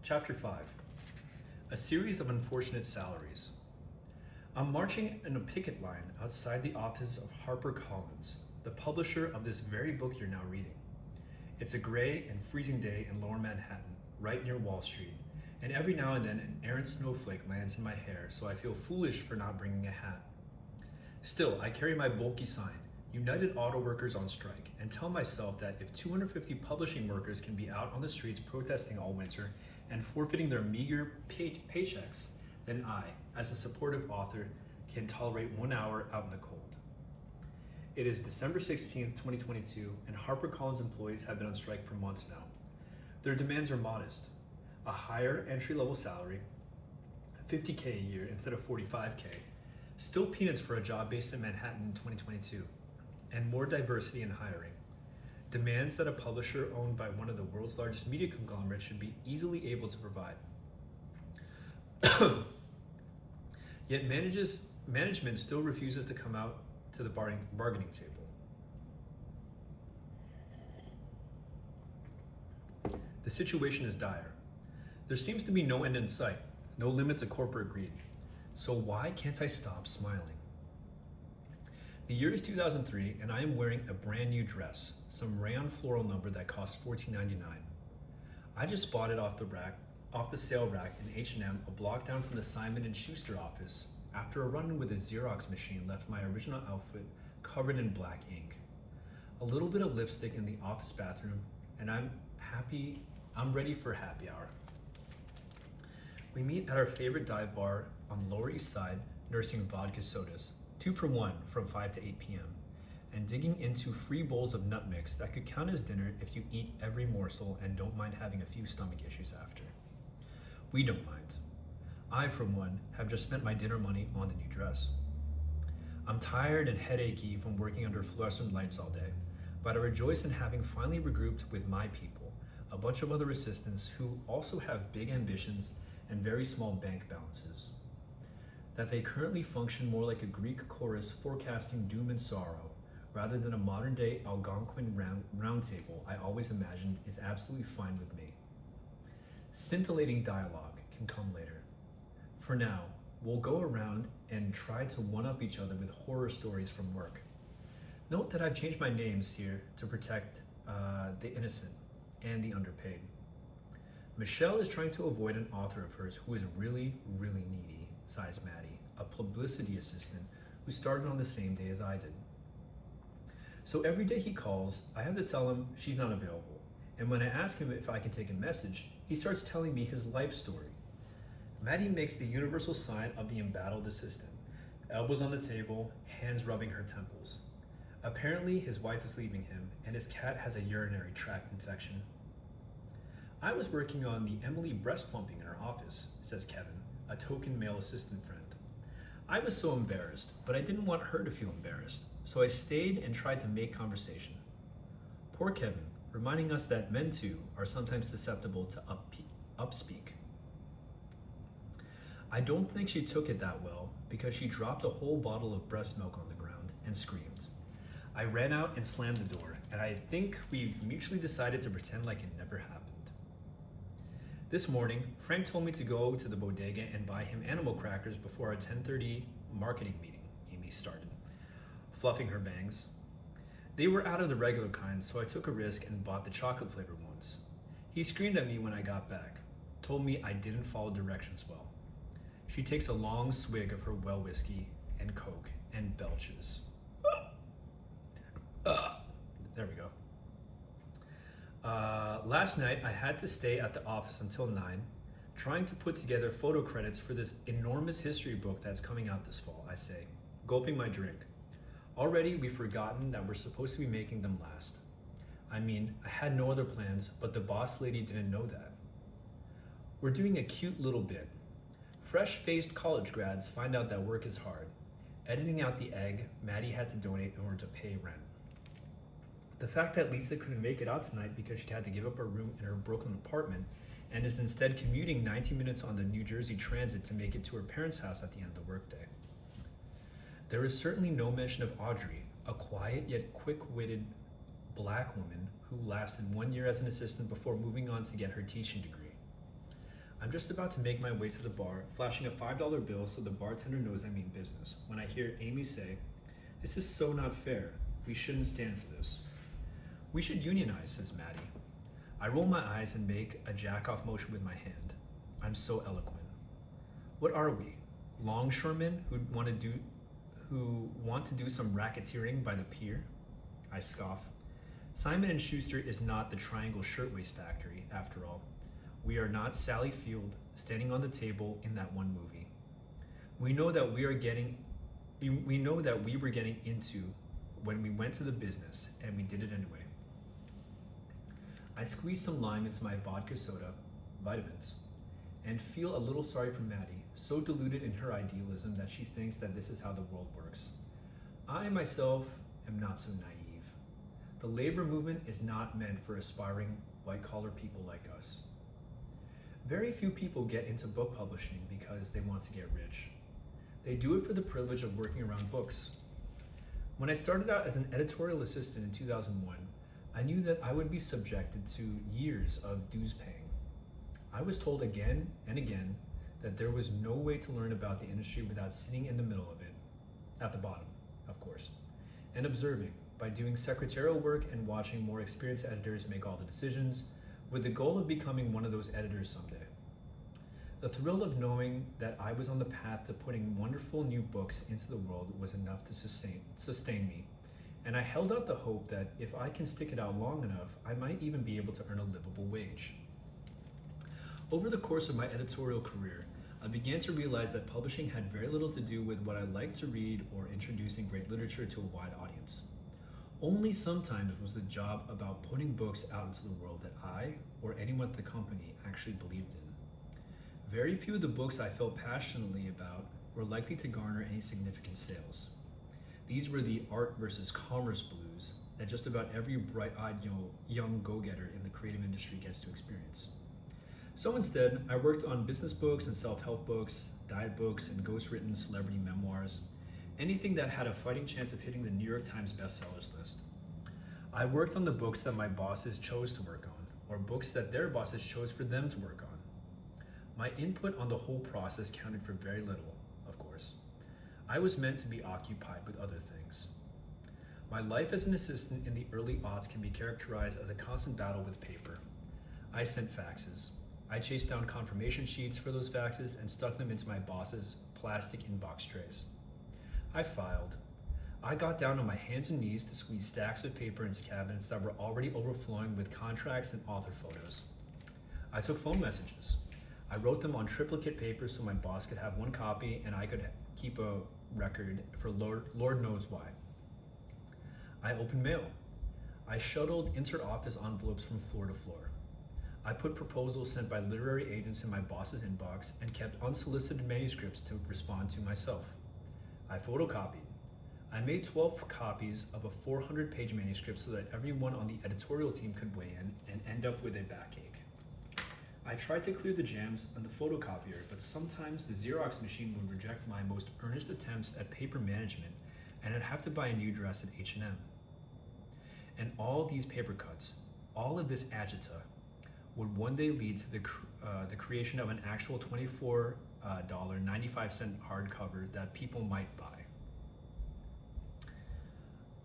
Chapter 5. A series of unfortunate salaries. I'm marching in a picket line outside the office of HarperCollins, the publisher of this very book you're now reading. It's a gray and freezing day in lower Manhattan, right near Wall Street, and every now and then an errant snowflake lands in my hair, so I feel foolish for not bringing a hat. Still, I carry my bulky sign, United Auto Workers on Strike, and tell myself that if 250 publishing workers can be out on the streets protesting all winter and forfeiting their meager paychecks, then I, as a supportive author, can tolerate 1 hour out in the cold. It is December 16th, 2022, and HarperCollins employees have been on strike for months now. Their demands are modest: a higher entry-level salary, $50K a year instead of $45K, still peanuts for a job based in Manhattan in 2022, and more diversity in hiring. Demands that a publisher owned by one of the world's largest media conglomerates should be easily able to provide. Yet management still refuses to come out to the bargaining table. The situation is dire. There seems to be no end in sight, no limit to corporate greed. So why can't I stop smiling? The year is 2003, and I am wearing a brand new dress, some rayon floral number that costs $14.99. I just bought it off the sale rack in H&M, a block down from the Simon & Schuster office, after a run-in with a Xerox machine left my original outfit covered in black ink. A little bit of lipstick in the office bathroom, and I'm ready for happy hour. We meet at our favorite dive bar on Lower East Side, nursing vodka sodas, 2 for $1 from 5 to 8 p.m., and digging into free bowls of nut mix that could count as dinner if you eat every morsel and don't mind having a few stomach issues after. We don't mind. I, for one, have just spent my dinner money on the new dress. I'm tired and headachy from working under fluorescent lights all day, but I rejoice in having finally regrouped with my people, a bunch of other assistants who also have big ambitions and very small bank balances. That they currently function more like a Greek chorus forecasting doom and sorrow, rather than a modern-day Algonquin roundtable I always imagined, is absolutely fine with me. Scintillating dialogue can come later. For now, we'll go around and try to one-up each other with horror stories from work. Note that I've changed my names here to protect the innocent and the underpaid. Michelle is trying to avoid an author of hers who is really, really needy, sighs Maddie, a publicity assistant who started on the same day as I did. So every day he calls, I have to tell him she's not available. And when I ask him if I can take a message, he starts telling me his life story. Maddie makes the universal sign of the embattled assistant, elbows on the table, hands rubbing her temples. Apparently his wife is leaving him and his cat has a urinary tract infection. I was working on the Emily breast pumping in her office, says Kevin, a token male assistant friend. I was so embarrassed, but I didn't want her to feel embarrassed, so I stayed and tried to make conversation. Poor Kevin, reminding us that men too are sometimes susceptible to upspeak. I don't think she took it that well because she dropped a whole bottle of breast milk on the ground and screamed. I ran out and slammed the door, and I think we've mutually decided to pretend like it never happened. This morning, Frank told me to go to the bodega and buy him animal crackers before our 10:30 marketing meeting, Amy started, fluffing her bangs. They were out of the regular kind, so I took a risk and bought the chocolate-flavored ones. He screamed at me when I got back, told me I didn't follow directions well. She takes a long swig of her well whiskey and Coke and belches. There we go. Last night, I had to stay at the office until 9, trying to put together photo credits for this enormous history book that's coming out this fall, I say, gulping my drink. Already, we've forgotten that we're supposed to be making them last. I mean, I had no other plans, but the boss lady didn't know that. We're doing a cute little bit. Fresh-faced college grads find out that work is hard. Editing out the egg Maddie had to donate in order to pay rent. The fact that Lisa couldn't make it out tonight because she had to give up her room in her Brooklyn apartment and is instead commuting 90 minutes on the New Jersey Transit to make it to her parents' house at the end of the workday. There is certainly no mention of Audrey, a quiet yet quick-witted Black woman who lasted 1 year as an assistant before moving on to get her teaching degree. I'm just about to make my way to the bar, flashing a $5 bill so the bartender knows I mean business, when I hear Amy say, "This is so not fair. We shouldn't stand for this." "We should unionize," says Maddie. I roll my eyes and make a jack-off motion with my hand. I'm so eloquent. What are we? Longshoremen who want to do some racketeering by the pier? I scoff. Simon & Schuster is not the Triangle Shirtwaist Factory, after all. We are not Sally Field standing on the table in that one movie. We know that we were getting into when we went to the business, and we did it anyway. I squeeze some lime into my vodka soda, vitamins, and feel a little sorry for Maddie, so deluded in her idealism that she thinks that this is how the world works. I myself am not so naive. The labor movement is not meant for aspiring white-collar people like us. Very few people get into book publishing because they want to get rich. They do it for the privilege of working around books. When I started out as an editorial assistant in 2001, I knew that I would be subjected to years of dues paying. I was told again and again that there was no way to learn about the industry without sitting in the middle of it, at the bottom, of course, and observing by doing secretarial work and watching more experienced editors make all the decisions, with the goal of becoming one of those editors someday. The thrill of knowing that I was on the path to putting wonderful new books into the world was enough to sustain me, and I held out the hope that if I can stick it out long enough, I might even be able to earn a livable wage. Over the course of my editorial career, I began to realize that publishing had very little to do with what I liked to read or introducing great literature to a wide audience. Only sometimes was the job about putting books out into the world that I, or anyone at the company, actually believed in. Very few of the books I felt passionately about were likely to garner any significant sales. These were the art versus commerce blues that just about every bright-eyed young go-getter in the creative industry gets to experience. So instead, I worked on business books and self-help books, diet books, and ghost-written celebrity memoirs, anything that had a fighting chance of hitting the New York Times bestsellers list. I worked on the books that my bosses chose to work on, or books that their bosses chose for them to work on. My input on the whole process counted for very little, of course. I was meant to be occupied with other things. My life as an assistant in the early aughts can be characterized as a constant battle with paper. I sent faxes. I chased down confirmation sheets for those faxes and stuck them into my boss's plastic inbox trays. I filed. I got down on my hands and knees to squeeze stacks of paper into cabinets that were already overflowing with contracts and author photos. I took phone messages. I wrote them on triplicate paper so my boss could have one copy and I could keep a record for Lord knows why. I opened mail. I shuttled inter-office envelopes from floor to floor. I put proposals sent by literary agents in my boss's inbox and kept unsolicited manuscripts to respond to myself. I photocopied. I made 12 copies of a 400-page manuscript so that everyone on the editorial team could weigh in and end up with a backache. I tried to clear the jams on the photocopier, but sometimes the Xerox machine would reject my most earnest attempts at paper management, and I'd have to buy a new dress at H&M. And all these paper cuts, all of this agita, would one day lead to the creation of an actual $24.95 hardcover that people might buy.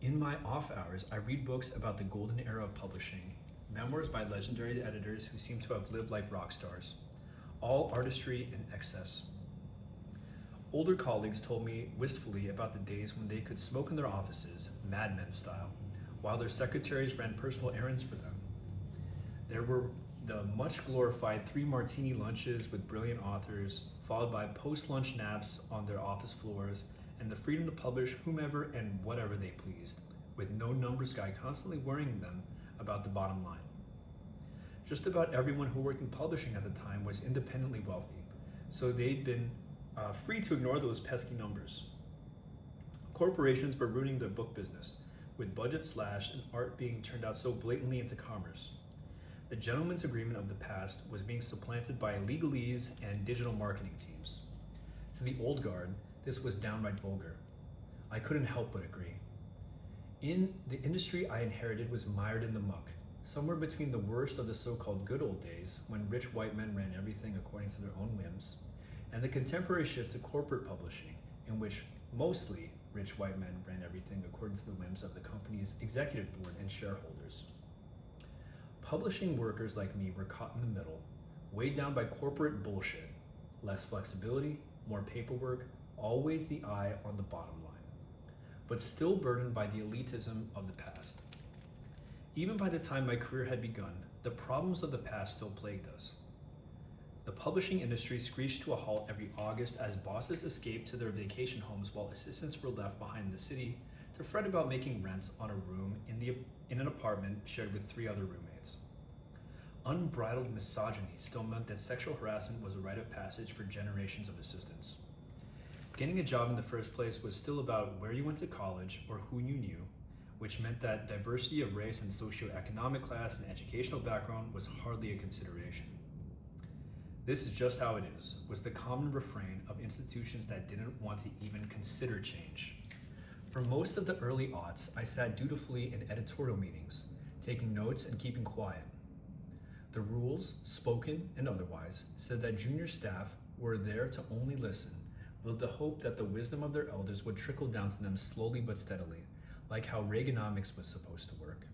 In my off hours, I read books about the golden era of publishing, memoirs by legendary editors who seem to have lived like rock stars, all artistry in excess. Older colleagues told me wistfully about the days when they could smoke in their offices, Mad Men style, while their secretaries ran personal errands for them. There were the much glorified 3 martini lunches with brilliant authors, followed by post-lunch naps on their office floors, and the freedom to publish whomever and whatever they pleased, with no numbers guy constantly worrying them about the bottom line. Just about everyone who worked in publishing at the time was independently wealthy, so they'd been free to ignore those pesky numbers. Corporations were ruining their book business, with budgets slashed and art being turned out so blatantly into commerce. The gentleman's agreement of the past was being supplanted by legalese and digital marketing teams. To the old guard, this was downright vulgar. I couldn't help but agree. The industry I inherited was mired in the muck, somewhere between the worst of the so-called good old days, when rich white men ran everything according to their own whims, and the contemporary shift to corporate publishing, in which mostly rich white men ran everything according to the whims of the company's executive board and shareholders. Publishing workers like me were caught in the middle, weighed down by corporate bullshit, less flexibility, more paperwork, always the eye on the bottom line, but still burdened by the elitism of the past. Even by the time my career had begun, the problems of the past still plagued us. The publishing industry screeched to a halt every August as bosses escaped to their vacation homes while assistants were left behind in the city to fret about making rents on a room in an apartment shared with 3 other roommates. Unbridled misogyny still meant that sexual harassment was a rite of passage for generations of assistants. Getting a job in the first place was still about where you went to college or who you knew, which meant that diversity of race and socioeconomic class and educational background was hardly a consideration. "This is just how it is," was the common refrain of institutions that didn't want to even consider change. For most of the early aughts, I sat dutifully in editorial meetings, taking notes and keeping quiet. The rules, spoken and otherwise, said that junior staff were there to only listen, with the hope that the wisdom of their elders would trickle down to them slowly but steadily, like how Reaganomics was supposed to work.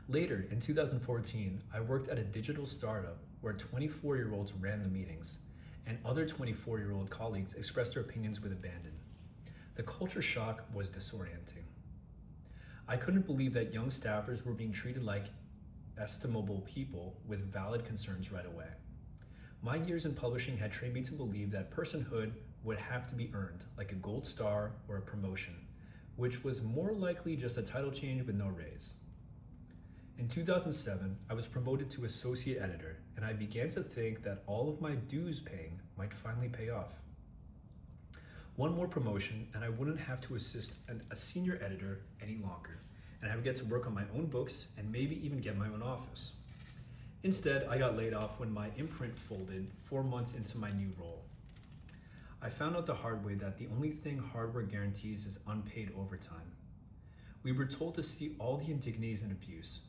Later, in 2014, I worked at a digital startup where 24-year-olds ran the meetings, and other 24-year-old colleagues expressed their opinions with abandon. The culture shock was disorienting. I couldn't believe that young staffers were being treated like estimable people with valid concerns right away. My years in publishing had trained me to believe that personhood would have to be earned, like a gold star or a promotion, which was more likely just a title change with no raise. In 2007, I was promoted to associate editor, and I began to think that all of my dues paying might finally pay off. One more promotion, and I wouldn't have to assist a senior editor any longer, and I would get to work on my own books and maybe even get my own office. Instead, I got laid off when my imprint folded 4 months into my new role. I found out the hard way that the only thing hardware guarantees is unpaid overtime. We were told to see all the indignities and abuse,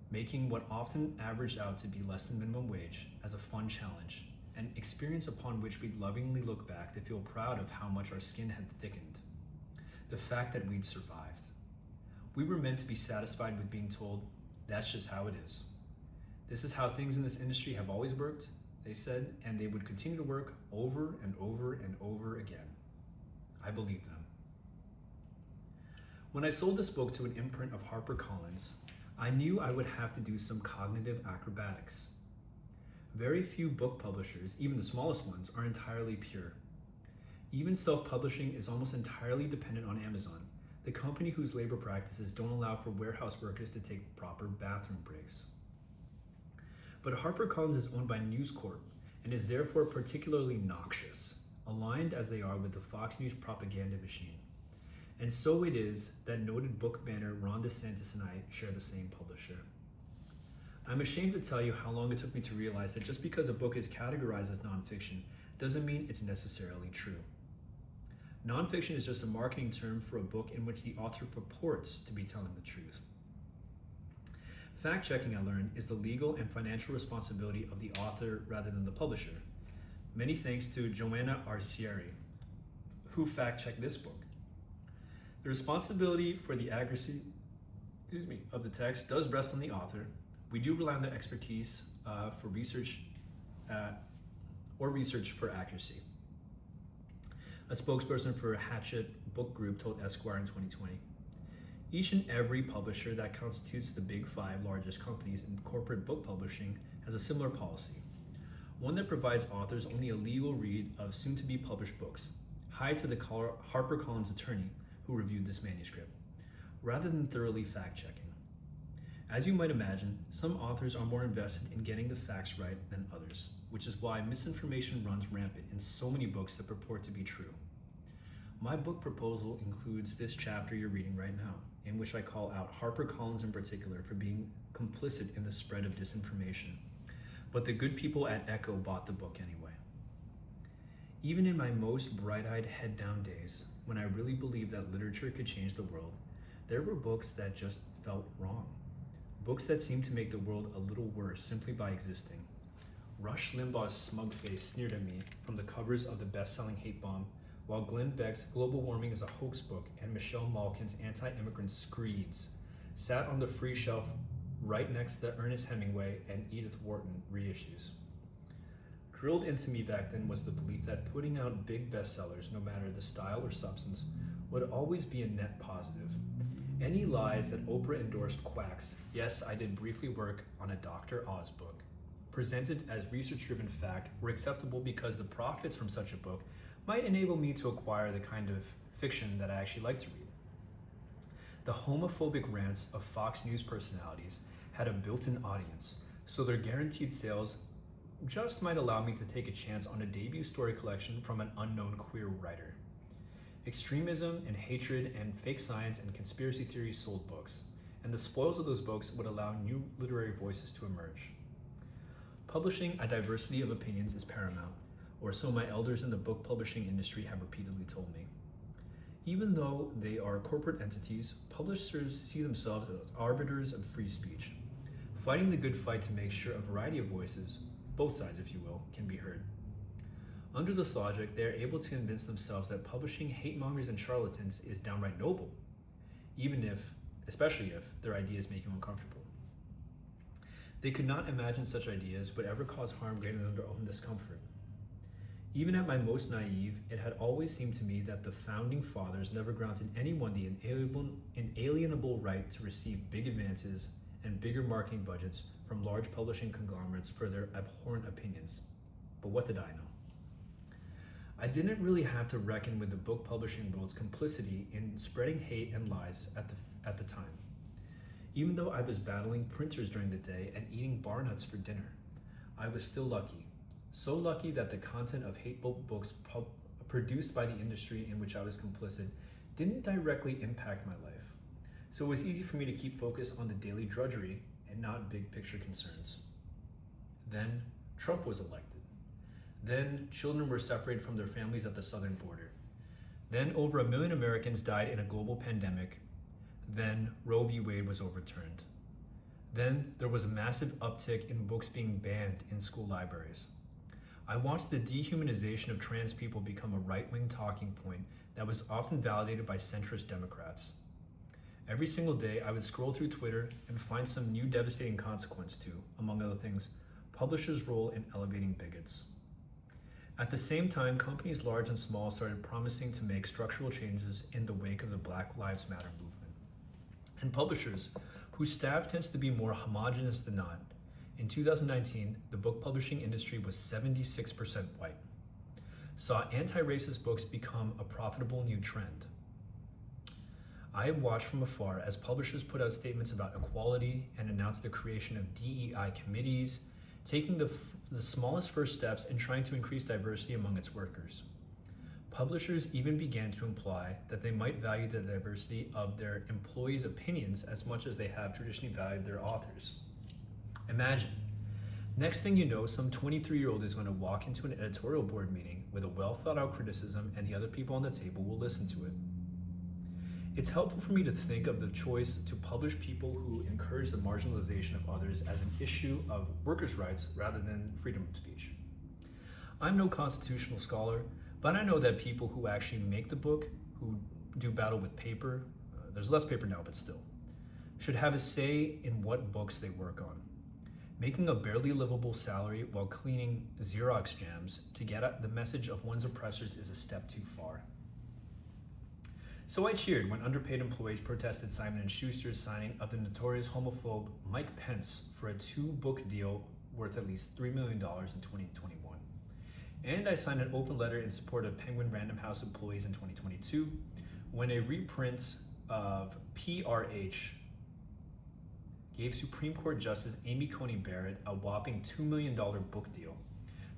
making what often averaged out to be less than minimum wage as a fun challenge, an experience upon which we'd lovingly look back to feel proud of how much our skin had thickened. The fact that we'd survived. We were meant to be satisfied with being told, "That's just how it is. This is how things in this industry have always worked," they said, and they would continue to work over and over and over again. I believed them. When I sold this book to an imprint of HarperCollins, I knew I would have to do some cognitive acrobatics. Very few book publishers, even the smallest ones, are entirely pure. Even self-publishing is almost entirely dependent on Amazon, the company whose labor practices don't allow for warehouse workers to take proper bathroom breaks. But HarperCollins is owned by News Corp and is therefore particularly noxious, aligned as they are with the Fox News propaganda machine. And so it is that noted book banner Ron DeSantis and I share the same publisher. I'm ashamed to tell you how long it took me to realize that just because a book is categorized as nonfiction doesn't mean it's necessarily true. Nonfiction is just a marketing term for a book in which the author purports to be telling the truth. Fact-checking, I learned, is the legal and financial responsibility of the author rather than the publisher. Many thanks to Joanna Arcieri, who fact-checked this book. The responsibility for the accuracy of the text does rest on the author. We do rely on their expertise for research for accuracy. A spokesperson for Hachette Book Group told Esquire in 2020, "Each and every publisher that constitutes the big 5 largest companies in corporate book publishing has a similar policy, one that provides authors only a legal read of soon-to-be published books, hi to the HarperCollins attorney who reviewed this manuscript, rather than thoroughly fact-checking. As you might imagine, some authors are more invested in getting the facts right than others, which is why misinformation runs rampant in so many books that purport to be true. My book proposal includes this chapter you're reading right now, in which I call out HarperCollins in particular for being complicit in the spread of disinformation. But the good people at Echo bought the book anyway. Even in my most bright-eyed, head-down days, when I really believed that literature could change the world, there were books that just felt wrong. books that seem to make the world a little worse simply by existing. Rush Limbaugh's smug face sneered at me from the covers of the best-selling Hate Bomb, while Glenn Beck's Global Warming is a Hoax book and Michelle Malkin's Anti-Immigrant Screeds sat on the free shelf right next to Ernest Hemingway and Edith Wharton reissues. Drilled into me back then was the belief that putting out big bestsellers, no matter the style or substance, would always be a net positive. Any lies that Oprah endorsed quacks, yes, I did briefly work on a Dr. Oz book, presented as research-driven fact were acceptable because the profits from such a book might enable me to acquire the kind of fiction that I actually like to read. The homophobic rants of Fox News personalities had a built-in audience, so their guaranteed sales just might allow me to take a chance on a debut story collection from an unknown queer writer. Extremism and hatred and fake science and conspiracy theories sold books, and the spoils of those books would allow new literary voices to emerge. Publishing a diversity of opinions is paramount, or so my elders in the book publishing industry have repeatedly told me. Even though they are corporate entities, publishers see themselves as arbiters of free speech, fighting the good fight to make sure a variety of voices, both sides if you will, can be heard. Under this logic, they are able to convince themselves that publishing hate mongers and charlatans is downright noble, especially if their ideas make you uncomfortable. They could not imagine such ideas would ever cause harm greater than their own discomfort. Even at my most naive, it had always seemed to me that the founding fathers never granted anyone the inalienable right to receive big advances and bigger marketing budgets from large publishing conglomerates for their abhorrent opinions. But what did I know? I didn't really have to reckon with the book publishing world's complicity in spreading hate and lies at the time. Even though I was battling printers during the day and eating bar nuts for dinner, I was still lucky. So lucky that the content of hateful books produced by the industry in which I was complicit didn't directly impact my life. So it was easy for me to keep focused on the daily drudgery and not big picture concerns. Then Trump was elected. Then children were separated from their families at the southern border. Then over 1 million Americans died in a global pandemic. Then Roe v. Wade was overturned. Then there was a massive uptick in books being banned in school libraries. I watched the dehumanization of trans people become a right-wing talking point that was often validated by centrist Democrats. Every single day, I would scroll through Twitter and find some new devastating consequence to, among other things, publishers' role in elevating bigots. At the same time, companies large and small started promising to make structural changes in the wake of the Black Lives Matter movement. And publishers, whose staff tends to be more homogenous than not, in 2019, the book publishing industry was 76% white, saw anti-racist books become a profitable new trend. I watched from afar as publishers put out statements about equality and announced the creation of DEI committees, taking the smallest first steps in trying to increase diversity among its workers. Publishers even began to imply that they might value the diversity of their employees' opinions as much as they have traditionally valued their authors. Imagine, next thing you know, some 23-year-old is going to walk into an editorial board meeting with a well-thought-out criticism and the other people on the table will listen to it. It's helpful for me to think of the choice to publish people who encourage the marginalization of others as an issue of workers' rights rather than freedom of speech. I'm no constitutional scholar, but I know that people who actually make the book, who do battle with paper, there's less paper now, but still, should have a say in what books they work on. Making a barely livable salary while cleaning Xerox jams to get at the message of one's oppressors is a step too far. So I cheered when underpaid employees protested Simon & Schuster's signing of the notorious homophobe Mike Pence for a 2-book deal worth at least $3 million in 2021. And I signed an open letter in support of Penguin Random House employees in 2022 when a reprint of PRH gave Supreme Court Justice Amy Coney Barrett a whopping $2 million book deal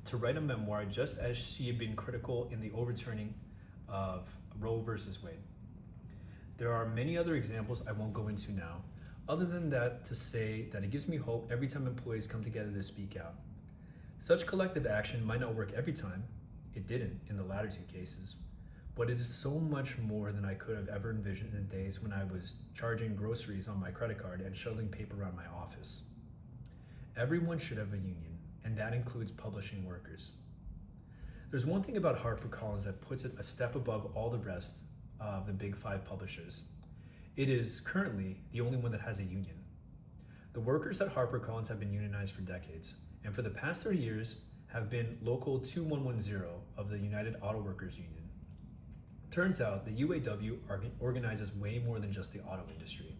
to write a memoir just as she had been critical in the overturning of Roe versus Wade. There are many other examples I won't go into now, other than that to say that it gives me hope every time employees come together to speak out. Such collective action might not work every time, it didn't in the latter two cases, but it is so much more than I could have ever envisioned in the days when I was charging groceries on my credit card and shuttling paper around my office. Everyone should have a union, and that includes publishing workers. There's one thing about HarperCollins that puts it a step above all the rest of the big five publishers. It is currently the only one that has a union. The workers at HarperCollins have been unionized for decades, and for the past 30 years have been Local 2110 of the United Auto Workers Union. Turns out the UAW organizes way more than just the auto industry.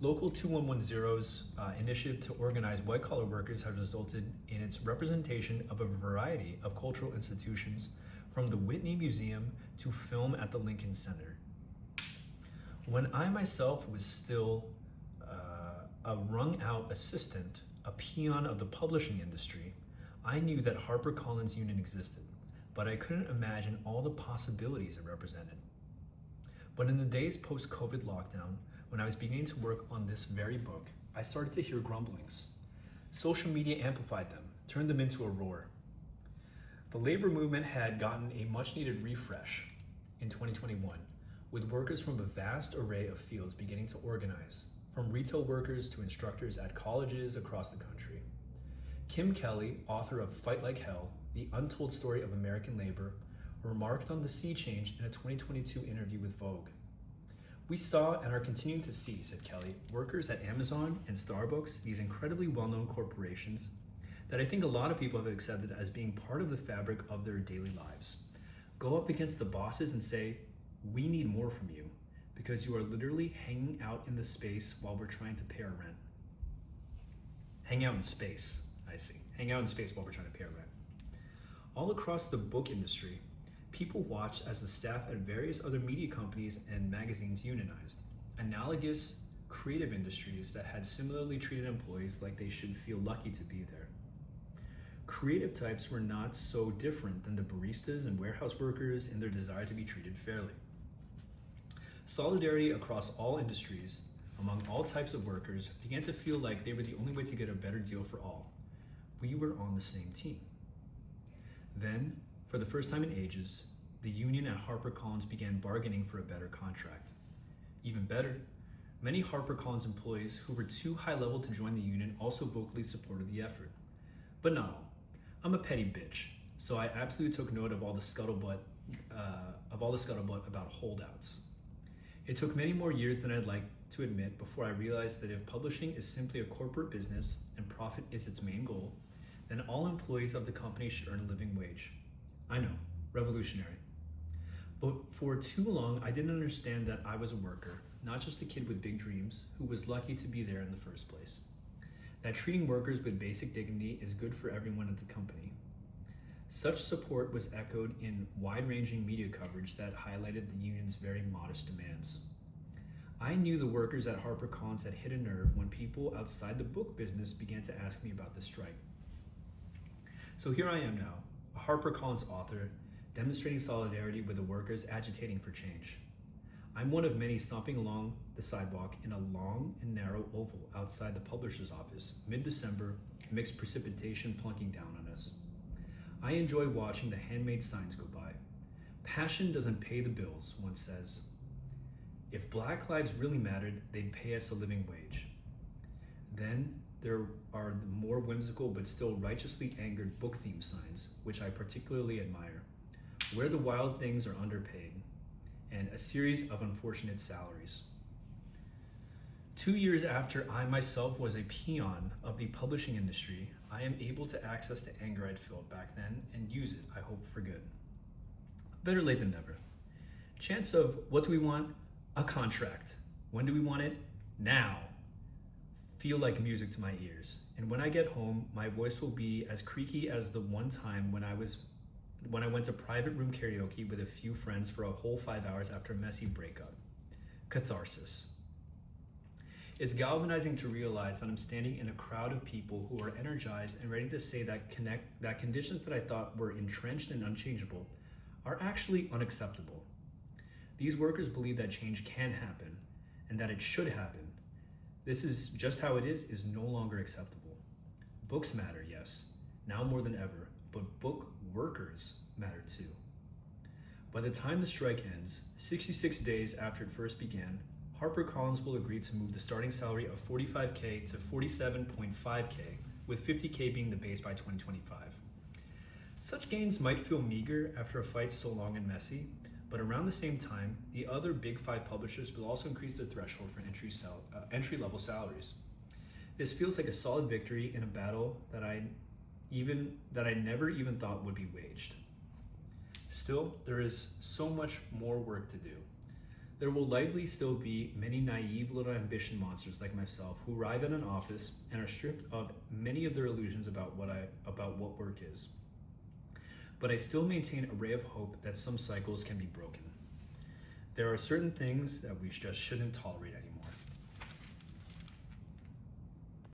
Local 2110's initiative to organize white-collar workers has resulted in its representation of a variety of cultural institutions, from the Whitney Museum to film at the Lincoln Center. When I myself was still a wrung-out assistant, a peon of the publishing industry, I knew that HarperCollins Union existed, but I couldn't imagine all the possibilities it represented. But in the days post-COVID lockdown, when I was beginning to work on this very book, I started to hear grumblings. Social media amplified them, turned them into a roar. The labor movement had gotten a much-needed refresh in 2021, with workers from a vast array of fields beginning to organize, from retail workers to instructors at colleges across the country. Kim Kelly, author of Fight Like Hell, The Untold Story of American Labor, remarked on the sea change in a 2022 interview with Vogue. "We saw and are continuing to see," said Kelly, "workers at Amazon and Starbucks, these incredibly well-known corporations that I think a lot of people have accepted as being part of the fabric of their daily lives, go up against the bosses and say, 'We need more from you because you are literally hanging out in the space while we're trying to pay our rent.'" Hang out in space, I see. Hang out in space while we're trying to pay our rent. All across the book industry, people watched as the staff at various other media companies and magazines unionized. Analogous creative industries that had similarly treated employees like they should feel lucky to be there. Creative types were not so different than the baristas and warehouse workers in their desire to be treated fairly. Solidarity across all industries, among all types of workers, began to feel like they were the only way to get a better deal for all. We were on the same team. Then, for the first time in ages, the union at HarperCollins began bargaining for a better contract. Even better, many HarperCollins employees who were too high level to join the union also vocally supported the effort. But not all. I'm a petty bitch, so I absolutely took note of all the scuttlebutt about holdouts. It took many more years than I'd like to admit before I realized that if publishing is simply a corporate business and profit is its main goal, then all employees of the company should earn a living wage. I know, revolutionary. But for too long, I didn't understand that I was a worker, not just a kid with big dreams who was lucky to be there in the first place. That treating workers with basic dignity is good for everyone at the company. Such support was echoed in wide-ranging media coverage that highlighted the union's very modest demands. I knew the workers at HarperCollins had hit a nerve when people outside the book business began to ask me about the strike. So here I am now, a HarperCollins author, demonstrating solidarity with the workers agitating for change. I'm one of many stomping along the sidewalk in a long and narrow oval outside the publisher's office, mid-December, mixed precipitation plunking down on us. I enjoy watching the handmade signs go by. "Passion doesn't pay the bills," one says. "If Black lives really mattered, they'd pay us a living wage." Then there are the more whimsical but still righteously angered book theme signs, which I particularly admire, "Where the wild things are underpaid," and "A series of unfortunate salaries." 2 years after I myself was a peon of the publishing industry, I am able to access the anger I'd felt back then and use it, I hope, for good. Better late than never. Chance of what do we want? A contract. When do we want it? Now. Feel like music to my ears. And when I get home, my voice will be as creaky as the one time when I went to private room karaoke with a few friends for a whole 5 hours after a messy breakup. Catharsis. It's galvanizing to realize that I'm standing in a crowd of people who are energized and ready to say that conditions that I thought were entrenched and unchangeable are actually unacceptable. These workers believe that change can happen and that it should happen. This is just how it is no longer acceptable. Books matter, yes, now more than ever, but book workers matter too. By the time the strike ends, 66 days after it first began, HarperCollins will agree to move the starting salary of $45K to $47.5K, with $50K being the base by 2025. Such gains might feel meager after a fight so long and messy, but around the same time, the other big five publishers will also increase their threshold for entry-level salaries. This feels like a solid victory in a battle that I never even thought would be waged. Still, there is so much more work to do. There will likely still be many naive little ambition monsters like myself who arrive at an office and are stripped of many of their illusions about what work is. But I still maintain a ray of hope that some cycles can be broken. There are certain things that we just shouldn't tolerate anymore.